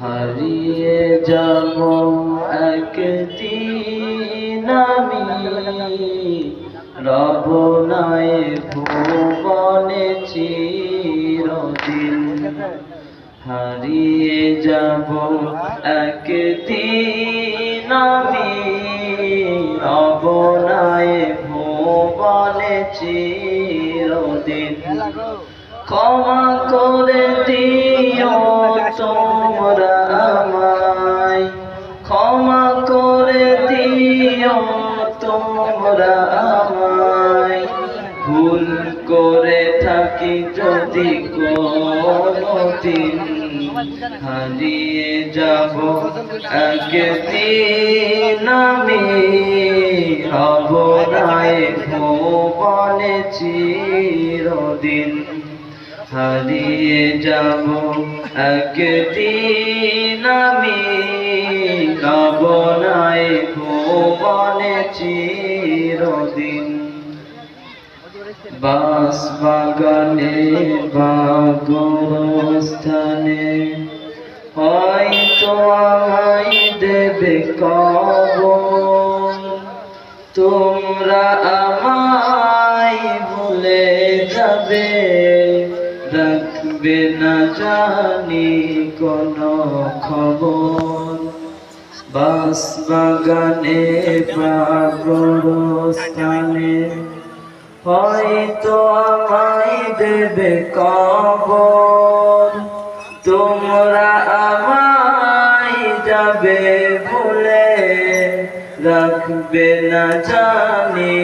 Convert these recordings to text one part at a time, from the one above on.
হারিয়ে যাব একদিন আমি, রব নাই ভুবনে চিরদিন। হারিয়ে যাব একদিন আমি, রব নাই ভুবনে চিরদিন। ক্ষমা করে দিও তোমরা আমায়, ক্ষমা করে দিও তোমরা আমায়, ভুল করে থাকি যদি কোনদিন। হারিয়ে যাব একদিন আমি, রব নাই ভুবনে চিরদিন। হারিয়ে যাব একদিন আমি, রব নাই ভুবনে চিরদিন। বাস বাগানে বা গোরস্থানে হয়তো আমায় দেবে কবর। তোমরা আমায় ভুলে যাবে, রাখবে না জানি কোনো খবর। বাস বাগানে বা গোরস্থানে হয়তো আমায় দেবে কবর। তোমরা আমায় যাবে ভুলে, রাখবে না জানি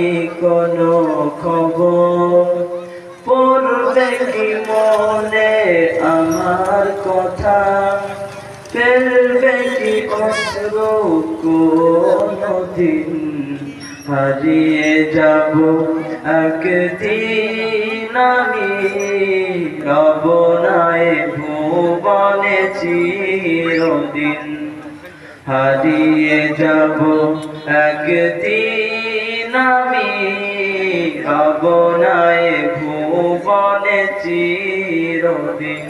কোনো খবর। পড়বে কি মনে আমার কথা, ফেলবে কি অশ্রু কোনদিন। হারিয়ে যাব একদিন আমি, রব নাই ভুবনে চিরদিন। হারিয়ে যাব একদিন আমি, রব নাই ভুবনে চিরদিন।